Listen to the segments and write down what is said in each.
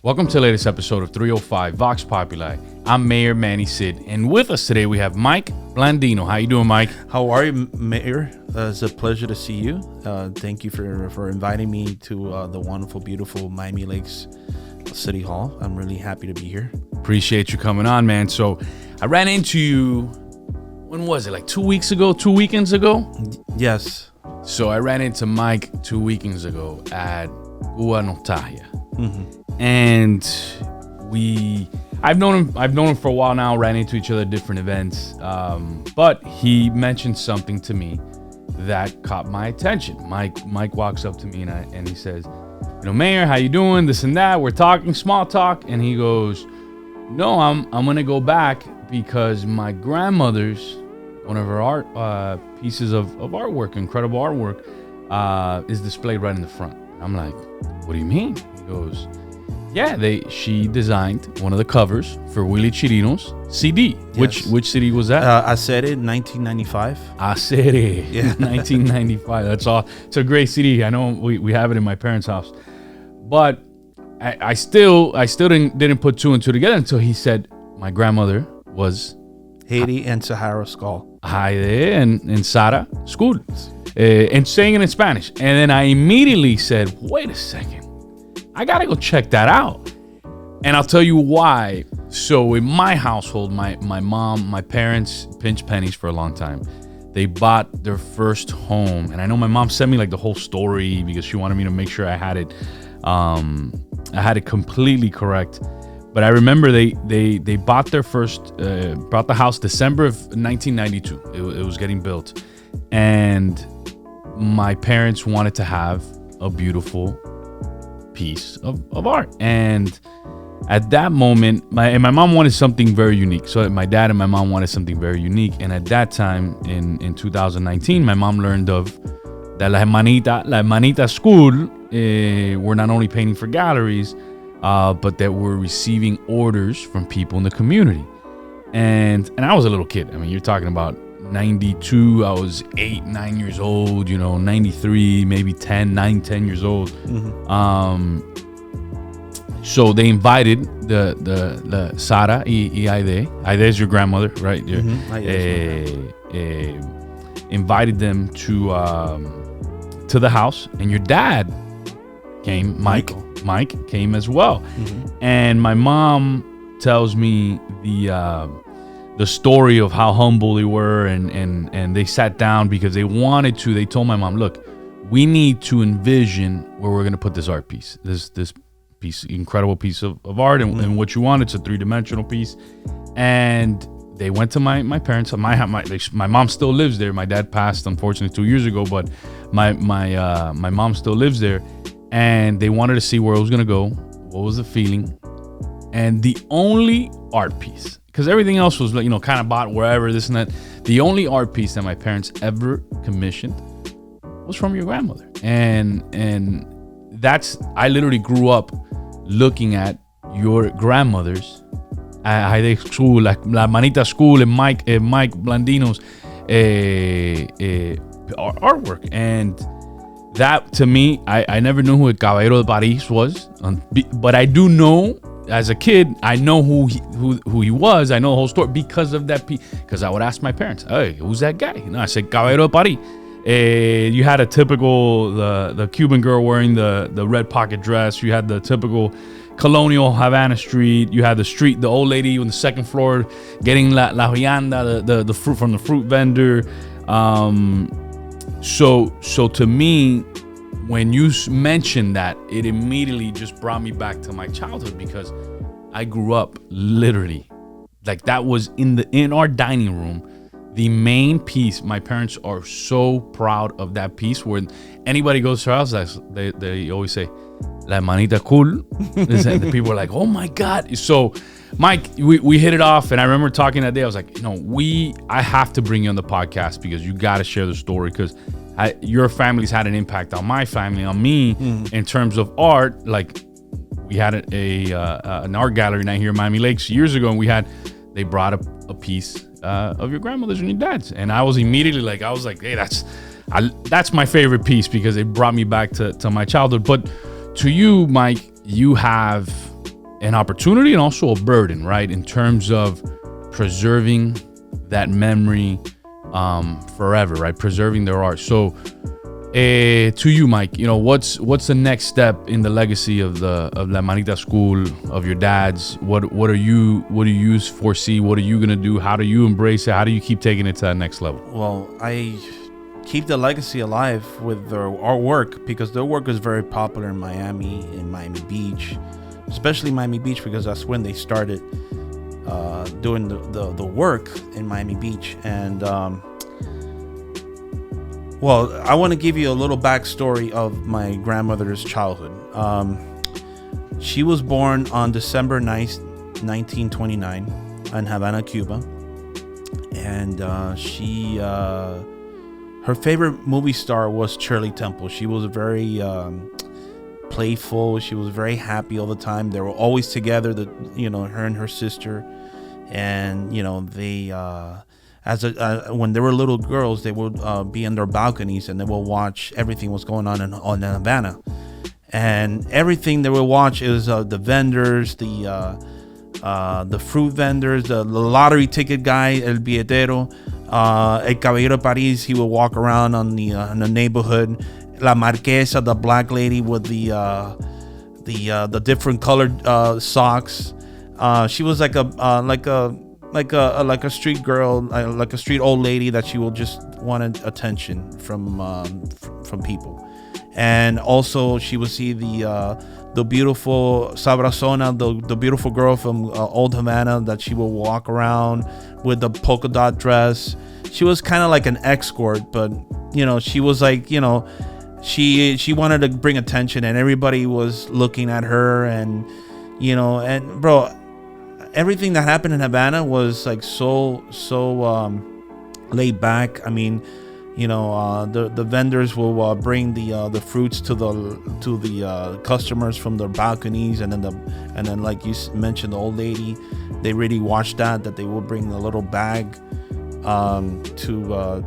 Welcome to the latest episode of 305 Vox Populi. I'm Mayor Manny Cid, and with us today we have Mike Blandino. How you doing, Mike? How are you, Mayor? It's a pleasure to see you. Thank you for inviting me to the wonderful, beautiful Miami Lakes City Hall. I'm really happy to be here. Appreciate you coming on, man. So I ran into you, when was it, like 2 weeks ago, 2 weekends ago? Yes. So I ran into Mike 2 weekends ago at Guanotahia. And I've known him for a while now, ran into each other at different events. But he mentioned something to me that caught my attention. Mike walks up to me and he says, Mayor, how you doing? This and that. We're talking small talk. And he goes, no, I'm going to go back because my grandmother's, one of her art pieces of artwork, incredible artwork, is displayed right in the front. I'm like, what do you mean? He goes, yeah, she designed one of the covers for Willie Chirino's CD. Yes. Which CD was that? Acere, 1995. Acere, yeah, 1995. That's all. It's a great CD. I know we have it in my parents' house, but I still didn't put two and two together until he said my grandmother was Haiti and Sahara Skull. Haide and Sara School, and saying it in Spanish. And then I immediately said, wait a second. I gotta go check that out. And I'll tell you why. So in my household, my mom, my parents pinched pennies for a long time. They bought their first home. And I know my mom sent me like the whole story because she wanted me to make sure I had it completely correct. But I remember they bought their first, bought the house December of 1992. It was getting built. And my parents wanted to have a beautiful piece of art. And at that moment, my mom wanted something very unique. So my dad and my mom wanted something very unique. And at that time, in 2019, my mom learned of that La Hermanita School were not only painting for galleries, but that were receiving orders from people in the community. And I was a little kid. I mean, you're talking about 92, I was 9 years old, 93, maybe 10 years old. So they invited the Sara y Aide. Aide is your grandmother, right? Invited them to the house, and your dad came, Mike came as well. And my mom tells me the story of how humble they were, and they sat down because they told my mom, look, we need to envision where we're going to put this art piece, this piece, incredible piece of art, and what you want. It's a 3-dimensional piece. And they went to my parents. My mom still lives there. My dad passed, unfortunately, 2 years ago, but my mom still lives there. And they wanted to see where it was going to go, what was the feeling. And the only art piece, because everything else was kind of bought wherever, this and that. The only art piece that my parents ever commissioned was from your grandmother. And I literally grew up looking at your grandmother's Haide School, La Manita School, and Mike Blandino's artwork. And that, to me, I never knew who el Caballero de Paris was, but I do know. As a kid, I know who he was. I know the whole story because of that piece. Because I would ask my parents, "Hey, who's that guy?" I said, "Caballero de Paris." You had a typical the Cuban girl wearing the red pocket dress. You had the typical colonial Havana street. You had the old lady on the second floor getting la vianda, the fruit from the fruit vendor. So to me, when you mentioned that, it immediately just brought me back to my childhood because I grew up literally like that was in our dining room. The main piece, my parents are so proud of that piece. When anybody goes to our house, they always say, La Hermanita Cool. The people are like, oh my God. So, Mike, we hit it off. And I remember talking that day. I was like, I have to bring you on the podcast because you got to share the story because your family's had an impact on my family, on me, in terms of art. Like, we had an art gallery night here in Miami Lakes years ago, and they brought a piece of your grandmother's and your dad's, and I was immediately like, hey, that's my favorite piece because it brought me back to my childhood. But to you, Mike, you have an opportunity and also a burden, right? In terms of preserving that memory forever, right? Preserving their art. So to you, Mike, what's the next step in the legacy of La Manita School, of your dad's? What do you foresee? What are you gonna do? How do you embrace it? How do you keep taking it to that next level? Well, I keep the legacy alive with our work, because their work is very popular in Miami, in Miami Beach, especially Miami Beach, because that's when they started doing the work in Miami Beach. And well, I want to give you a little backstory of my grandmother's childhood. She was born on December 9th, 1929 in Havana, Cuba. And her favorite movie star was Shirley Temple. She was very playful. She was very happy all the time. They were always together, her and her sister. And, they... when they were little girls, they would be in their balconies and they will watch everything was going on in Havana, and everything they will watch is the vendors, the fruit vendors, the lottery ticket guy, el billetero, el caballero de Paris. He will walk around on the neighborhood. La Marquesa, the black lady with the different colored socks. She was like a street girl, like a street old lady that she will just wanted attention from people. And also she would see the beautiful Sabrazona, the beautiful girl from Old Havana, that she will walk around with the polka dot dress. She was kind of like an escort, but she was like, she wanted to bring attention, and everybody was looking at her. And and bro, everything that happened in Havana was like so laid back. I mean, the vendors will bring the fruits to the customers from their balconies, and then like you mentioned, the old lady, they really watched that they will bring a little bag to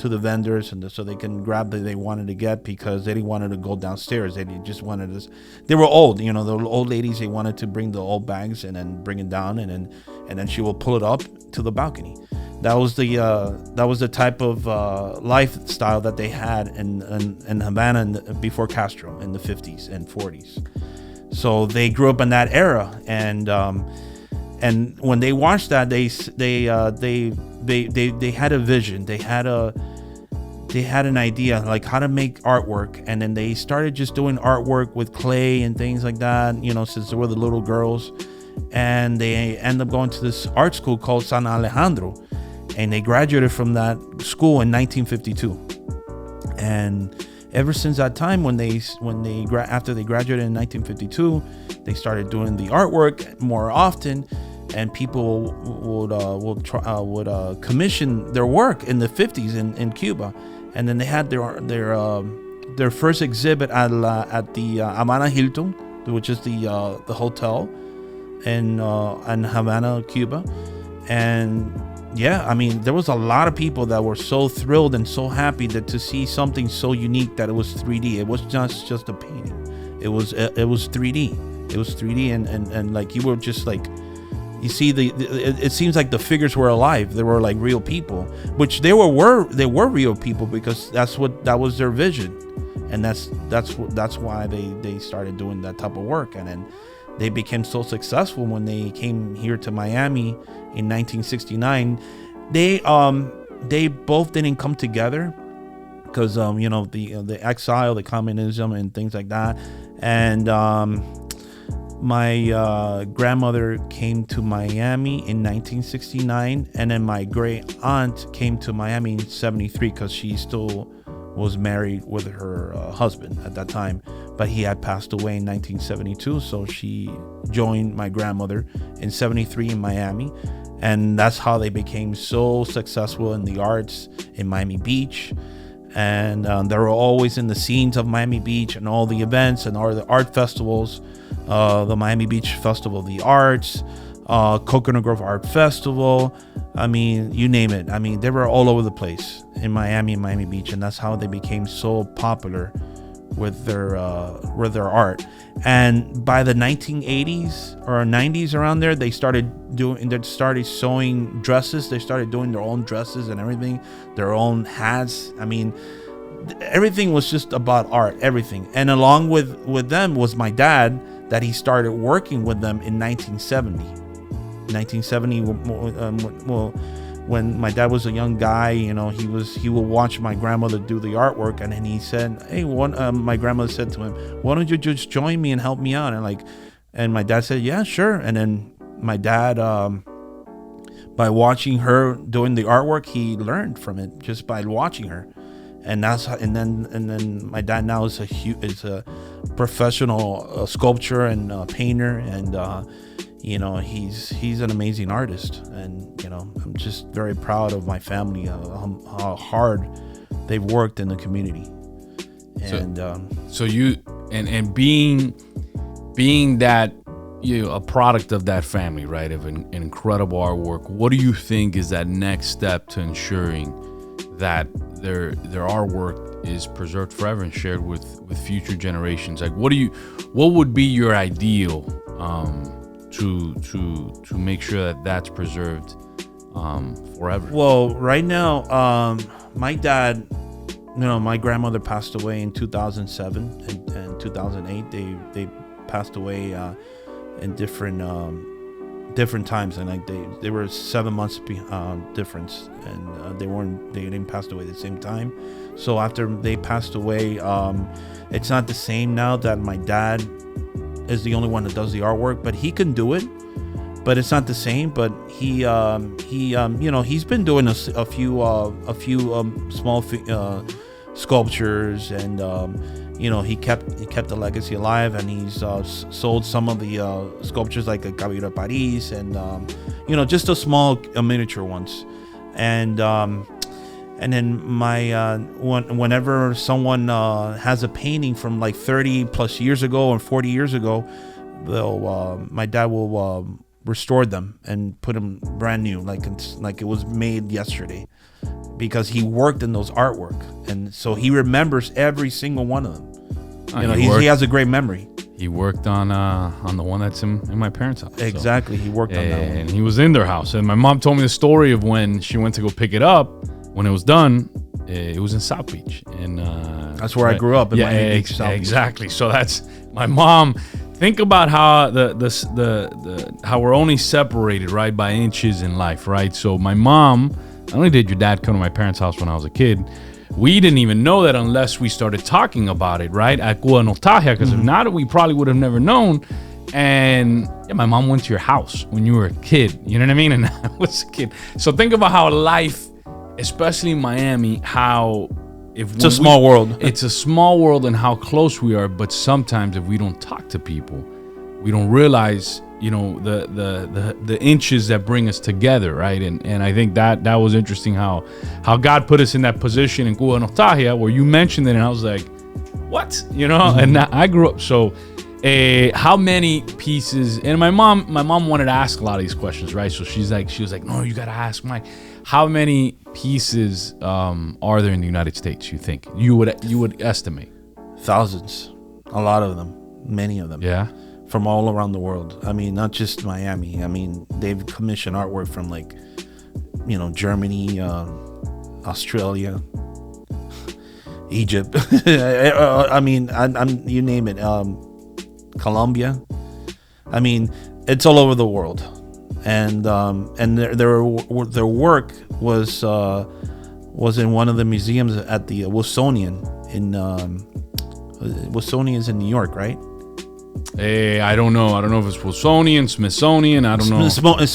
the vendors, and so they can grab that they wanted to get, because they didn't want to go downstairs. They just wanted this. They were old, the old ladies. They wanted to bring the old bags and then bring it down, and then she will pull it up to the balcony. That was the type of lifestyle that they had in Havana before Castro in the 50s and 40s. So they grew up in that era, and when they watched that, they had a vision. They had an idea, like how to make artwork, and then they started just doing artwork with clay and things like that. Since they were the little girls, and they end up going to this art school called San Alejandro, and they graduated from that school in 1952. And ever since that time, after they graduated in 1952, they started doing the artwork more often, and people would commission their work in the 50s in Cuba. And then they had their first exhibit at the Havana Hilton, which is the hotel in Havana, Cuba. And yeah, I mean, there was a lot of people that were so thrilled and so happy to see something so unique that it was 3D. It was just a painting. It was 3D. It was 3D, and like you were just like, you see it seems like the figures were alive. They were like real people, which they were real people, because that was their vision, and that's why they started doing that type of work. And then they became so successful when they came here to Miami in 1969. They both didn't come together because the exile, the communism, and things like that. And my grandmother came to Miami in 1969, and then my great aunt came to Miami in 73, because she still was married with her husband at that time, but he had passed away in 1972. So she joined my grandmother in 73 in Miami, and that's how they became so successful in the arts in Miami Beach. And they were always in the scenes of Miami Beach and all the events and all the art festivals, the Miami Beach Festival of the Arts, Coconut Grove Art Festival. I mean, you name it. I mean, they were all over the place in Miami and Miami Beach, and that's how they became so popular with their art. And by the 1980s or 90s, around there, they started sewing dresses. They started doing their own dresses and everything, their own hats. I mean, everything was just about art, everything. And along with them was my dad, that he started working with them in 1970. 1970, well, when my dad was a young guy, you know, he would watch my grandmother do the artwork, and then he said, "Hey, my grandmother said to him, why don't you just join me and help me out?" And my dad said, "Yeah, sure." And then my dad, by watching her doing the artwork, he learned from it just by watching her. And then my dad now is a professional sculptor and painter, and you know, he's an amazing artist. And you know, I'm just very proud of my family, how hard they've worked in the community. And so you and being that, you know, a product of that family, right, of an incredible artwork, what do you think is that next step to ensuring that their artwork is preserved forever and shared with future generations? Like, what would be your ideal to make sure that that's preserved forever? Well, right now, my dad, you know, my grandmother passed away in 2007 and 2008. They passed away in different times, and like they were 7 months difference, and they didn't pass away at the same time. So after they passed away, it's not the same now that my dad is the only one that does the artwork, but he can do it, but it's not the same. But he you know, he's been doing a few small sculptures, and you know, he kept the legacy alive, and he's sold some of the sculptures, like a Caballero de Paris, and you know, just a small miniature ones. And then whenever someone has a painting from like 30 plus years ago or 40 years ago, my dad will restore them and put them brand new, like it was made yesterday, because he worked in those artwork, and so he remembers every single one of them. You know, he has a great memory. He worked on the one that's in my parents' house. Exactly, so he worked on that one. And he was in their house. And my mom told me the story of when she went to go pick it up. When it was done, it was in South Beach, and that's where I grew up. In Miami Beach, South exactly. So that's my mom. Think about how how we're only separated, right, by inches in life, right? So my mom, not only did your dad come to my parents' house when I was a kid, we didn't even know that unless we started talking about it, right, at Cuba Nostalgia, because if not, we probably would have never known. And yeah, my mom went to your house when you were a kid, you know what I mean? And I was a kid. So think about how life, especially in Miami, how it's a small world. It's a small world, and how close we are. But sometimes if we don't talk to people, we don't realize, you know, the inches that bring us together, right? And I think that was interesting how God put us in that position in Cuba Nostalgia, where you mentioned it, and I was like, what? You know? Mm-hmm. And I grew up. So how many pieces? And my mom wanted to ask a lot of these questions, right? So she was like, no, you got to ask Mike. How many pieces are there in the United States, you think? You would estimate? Thousands. A lot of them. Many of them. Yeah. From all around the world. I mean, not just Miami. I mean, they've commissioned artwork from, like, you know, Germany, Australia, Egypt. I mean, I'm you name it. Colombia. I mean, it's all over the world. And their work was in one of the museums at the Wilsonian in Wilsonian is in New York, right? I don't know. I don't know if it's Wilsonian, Smithsonian. I don't know. Sorry,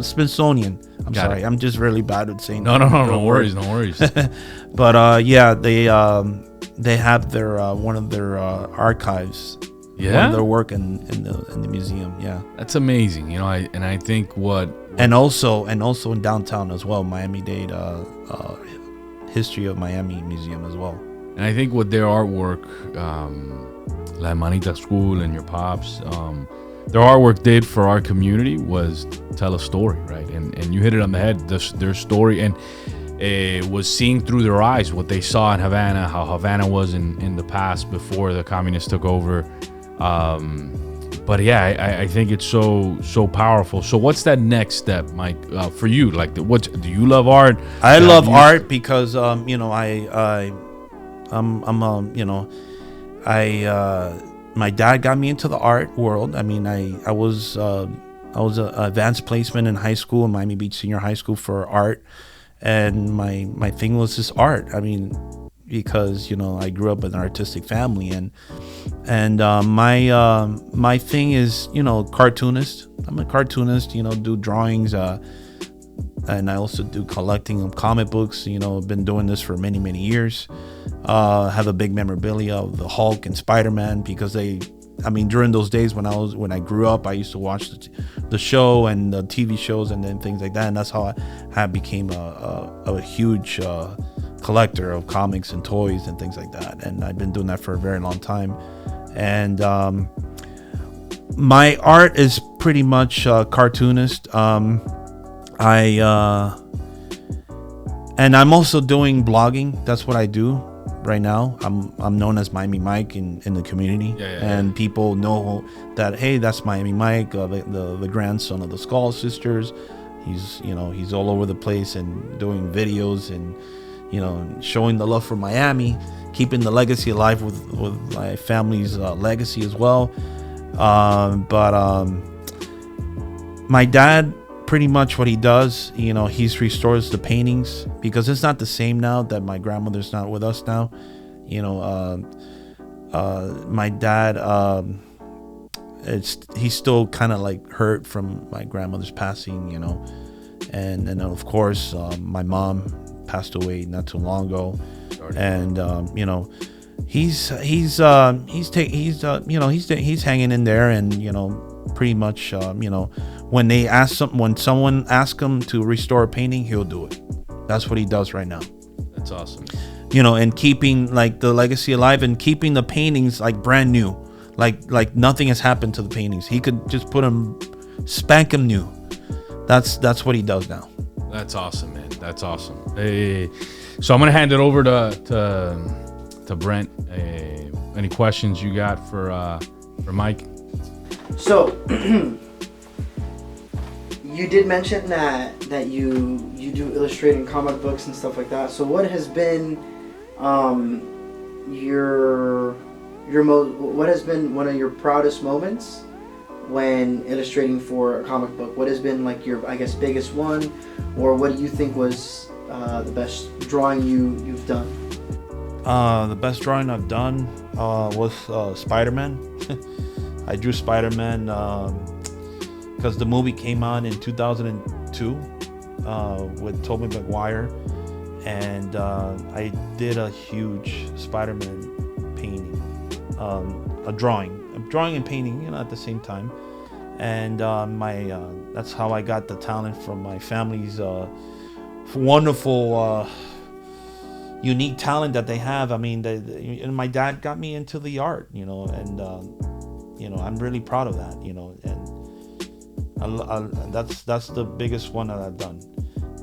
Smithsonian. I'm sorry. I'm just really bad at saying. No worries. But yeah, they have their one of their archives. Yeah, one of their work in the museum. Yeah, that's amazing. You know, I think and also in downtown as well, Miami-Dade History of Miami Museum as well. And I think what their artwork, La Manita School and your pops, their artwork did for our community was tell a story, right? And you hit it on the head. Their story, and was seeing through their eyes what they saw in Havana, how Havana was in the past before the communists took over. But yeah, I think it's so powerful. So what's that next step, Mike, for you? Like, what do you love art? I love art because my dad got me into the art world. I mean, I was an advanced placement in high school, in Miami Beach Senior High School, for art, and my thing was just art. I mean, because I grew up in an artistic family, and my thing is cartoonist. I'm a cartoonist. Do drawings, and I also do collecting of comic books. I've been doing this for many years. Have a big memorabilia of the Hulk and Spider-Man, because during those days when I grew up, I used to watch the show and the TV shows and then things like that, and that's how I became a huge collector of comics and toys and things like that. And I've been doing that for a very long time. And my art is pretty much cartoonist. And I'm also doing blogging. That's what I do right now. I'm known as Miami Mike in the community, and people know that, hey, that's Miami Mike, the grandson of the Skull Sisters. He's all over the place and doing videos and showing the love for Miami, keeping the legacy alive with my family's legacy as well. But my dad, pretty much what he does, he restores the paintings, because it's not the same now that my grandmother's not with us now. My dad, he's still kind of like hurt from my grandmother's passing, and then of course my mom passed away not too long ago. And he's hanging in there, and pretty much when someone asks him to restore a painting, he'll do it. That's what he does right now. That's awesome. And keeping like the legacy alive, and keeping the paintings like brand new, like nothing has happened to the paintings. He could just spank them new. That's what he does now. That's awesome, man. That's awesome. Hey, so I'm gonna hand it over to Brent. Any questions you got for Mike? So you did mention that you do illustrating comic books and stuff like that. So what has been what has been one of your proudest moments when illustrating for a comic book? What has been like your, I guess, biggest one, or what do you think was the best drawing you've done? The best drawing I've done was Spider-Man. I drew Spider-Man because the movie came out in 2002 with Tobey Maguire, and I did a huge Spider-Man painting, a drawing and painting, at the same time. And that's how I got the talent from my family's wonderful, unique talent that they have. I mean, and my dad got me into the art, and I'm really proud of that, and that's the biggest one that I've done.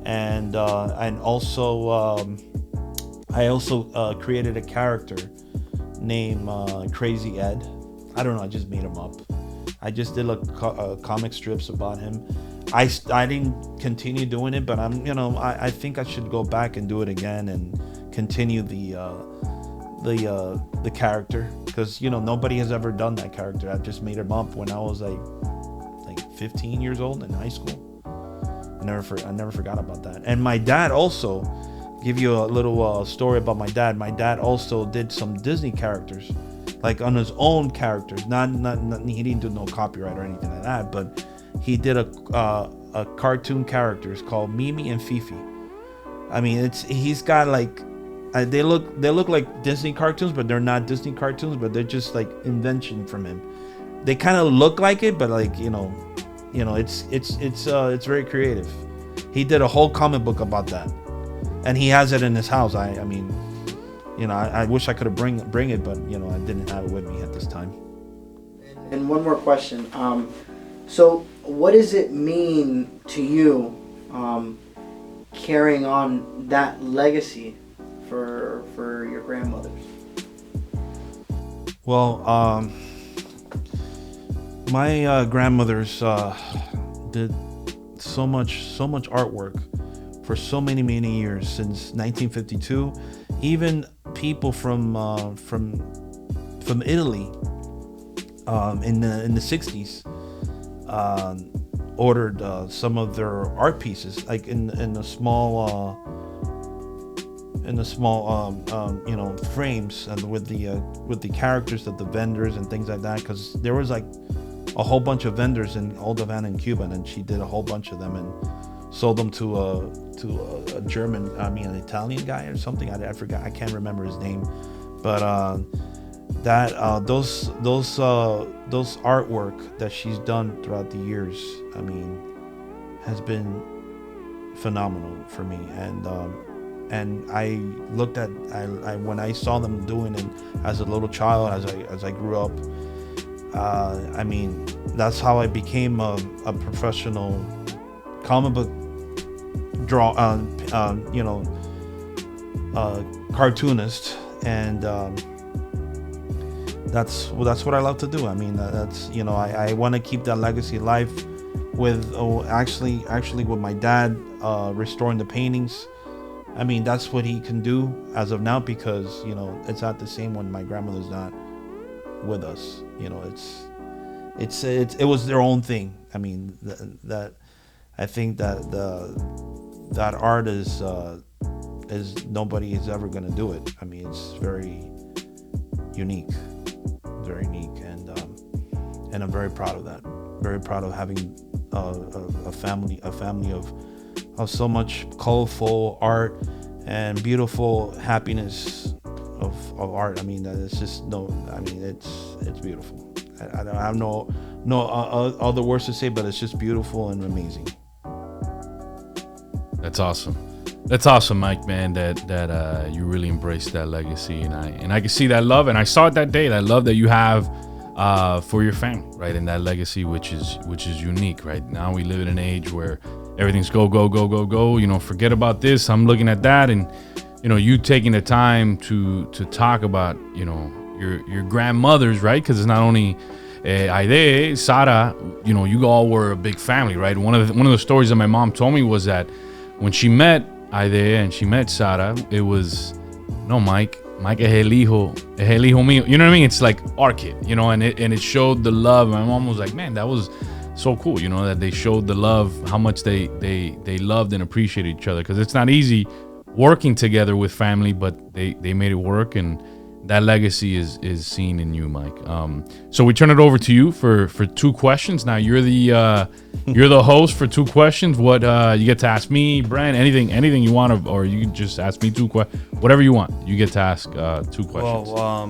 And also I also created a character named Crazy Ed. I don't know, I just made him up. I just did comic strips about him. I didn't continue doing it, but I think I should go back and do it again and continue the character, because nobody has ever done that character. I just made him up when I was like 15 years old in high school. I never forgot about that. And my dad also, give you a little story about my dad. My dad also did some Disney characters, like on his own characters. Not he didn't do no copyright or anything like that, but he did a cartoon characters called Mimi and Fifi. I mean, he's got like they look like Disney cartoons, but they're not Disney cartoons, but they're just like invention from him. They kind of look like it, but like it's very creative. He did a whole comic book about that, and he has it in his house. I mean, I wish I could have bring it, but I didn't have it with me at this time. And one more question. So what does it mean to you carrying on that legacy for your grandmothers? Well, my grandmothers did so much artwork for so many years since 1952. Even people from Italy in the 60s ordered some of their art pieces, like in the small frames, and with the characters of the vendors and things like that, because there was like a whole bunch of vendors in Old Havana in Cuba, and she did a whole bunch of them and sold them to a German, an Italian guy or something. I forgot, I can't remember his name, but those artwork that she's done throughout the years, has been phenomenal for me. And I looked at, when I saw them doing it as a little child, as I grew up, that's how I became a professional comic book cartoonist, and that's what I love to do. I want to keep that legacy alive with actually with my dad restoring the paintings. That's what he can do as of now, because it's not the same when my grandmother's not with us. It was their own thing. That I think that art is nobody is ever going to do it. It's very unique, and I'm very proud of that. Very proud of having a family of so much colorful art and beautiful happiness of art. It's just it's beautiful. I don't have no other words to say, but it's just beautiful and amazing. That's awesome, Mike, man, that you really embraced that legacy, and I can see that love, and I saw it that day, that love that you have for your family, right? And that legacy, which is unique, right? Now we live in an age where everything's go. Forget about this. I'm looking at that, and you taking the time to talk about your grandmothers, right? Because it's not only Aide, Sara. You all were a big family, right? One of the stories that my mom told me was that when she met Aide and she met Sara, it was Mike es el hijo mío. You know what I mean? It's like our kid, and it showed the love. My mom was like, man, that was so cool, that they showed the love, how much they loved and appreciated each other, because it's not easy working together with family, but they made it work, and that legacy is seen in you, Mike. So we turn it over to you for two questions. Now you're the host for two questions. What you get to ask me, Brent, anything you want to, or you can just ask me two questions, whatever you want. You get to ask two questions. Well,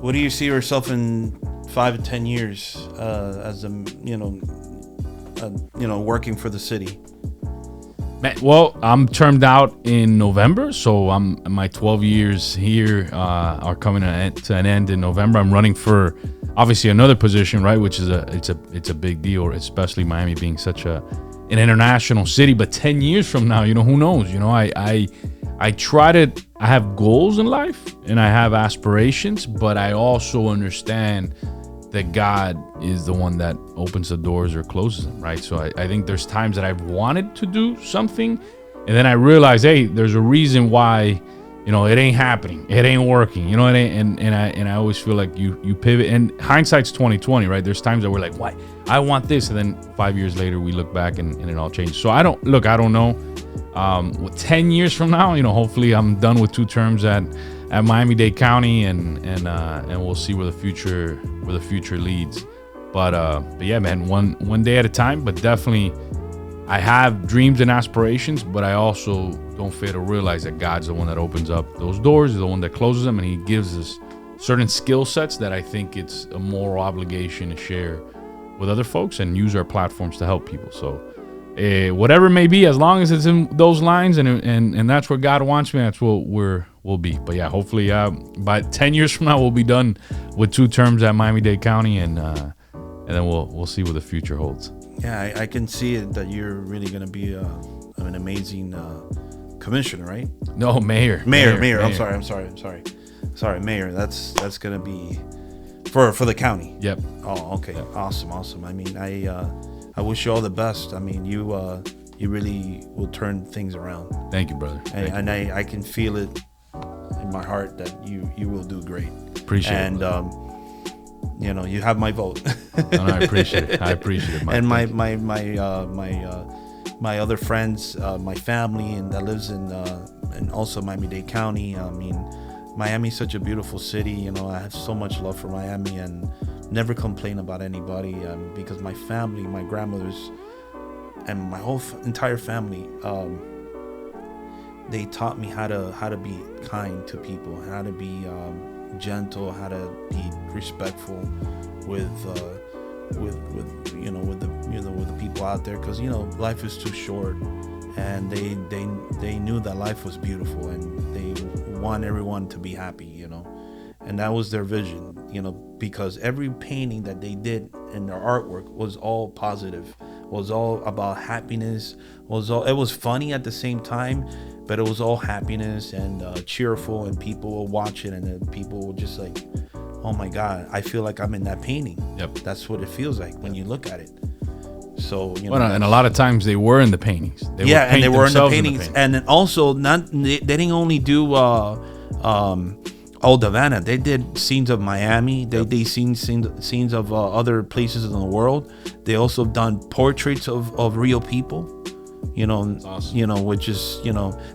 what do you see yourself in 5 to 10 years as working for the city? Well, I'm termed out in November, so my 12 years here are coming to an end in November. I'm running for obviously another position, right? Which is it's a big deal, especially Miami being such an international city. But 10 years from now, who knows? I have goals in life and I have aspirations, but I also understand that God is the one that opens the doors or closes them, right? So I think there's times that I've wanted to do something, and then I realize, hey, there's a reason why, it ain't happening, it ain't working, and I always feel like you pivot, and hindsight's 2020, right? There's times that we're like, why? I want this, and then 5 years later we look back and it all changes. So I don't know. 10 years from now, hopefully I'm done with 2 terms at Miami-Dade County, and we'll see where the future leads. But yeah, man, one day at a time. But definitely, I have dreams and aspirations, but I also don't fail to realize that God's the one that opens up those doors, the one that closes them, and He gives us certain skill sets that I think it's a moral obligation to share with other folks and use our platforms to help people. So whatever it may be, as long as it's in those lines and that's where God wants me, that's what we'll be. But yeah, hopefully by 10 years from now, we'll be done with 2 terms at Miami-Dade County, and then we'll see what the future holds. Yeah, I can see it that you're really going to be an amazing commissioner, right? No, mayor. Mayor. I'm sorry, mayor. That's gonna be for the county. Yep. Oh, okay. Yep. Awesome. I mean, I wish you all the best. I mean, you really will turn things around. Thank you, brother. And I can feel it in my heart that you will do great. Appreciate it. And you have my vote. No, I appreciate it. Mike. And my other friends, my family, and that lives in also Miami-Dade County. I mean, Miami's such a beautiful city. I have so much love for Miami and never complain about anybody because my family, my grandmothers, and my whole entire family, they taught me how to be kind to people, how to be gentle, how to be respectful with the people out there, because life is too short, and they knew that life was beautiful, and they want everyone to be happy, and that was their vision, because every painting that they did in their artwork was all positive, was all about happiness, it was funny at the same time, but it was all happiness and cheerful, and people will watch it, and then people will just like, oh my God, I feel like I'm in that painting. Yep. That's what it feels like when you look at it. So and a lot of times they were in the paintings. They were in the paintings, and then also they didn't only do Old Havana. They did scenes of Miami. They did scenes of other places in the world. They also done portraits of real people. Awesome. Which is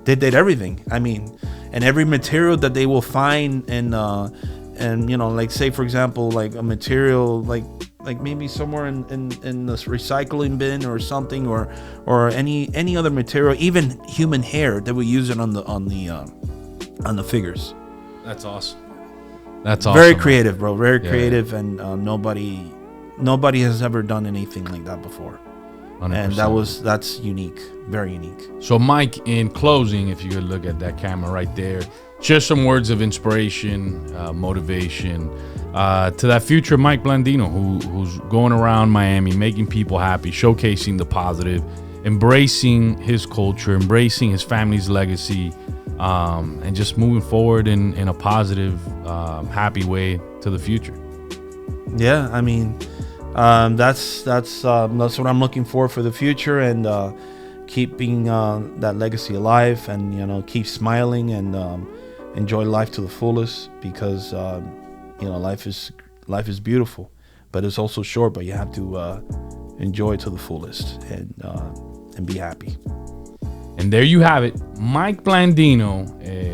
they did everything. I mean, and every material that they will find and like, say for example, like a material like maybe somewhere in this recycling bin or something, or any other material, even human hair, they will use it on the figures. That's awesome. Very creative, bro. Very creative, and nobody has ever done anything like that before. 100%. And that's unique, very unique. So Mike, in closing, if you could look at that camera right there, share some words of inspiration, motivation to that future Mike Blandino who's going around Miami, making people happy, showcasing the positive, embracing his culture, embracing his family's legacy, and just moving forward in a positive, happy way to the future. Yeah, I mean, that's what I'm looking for the future, and keeping that legacy alive, and keep smiling and enjoy life to the fullest, because life is beautiful, but it's also short. But you have to enjoy it to the fullest, and be happy. And there you have it, Mike Blandino,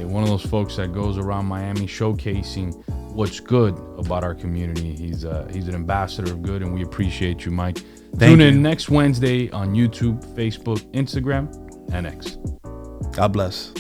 one of those folks that goes around Miami showcasing what's good about our community. He's an ambassador of good, and we appreciate you, Mike. Tune in next Wednesday on YouTube, Facebook, Instagram, and X. God bless.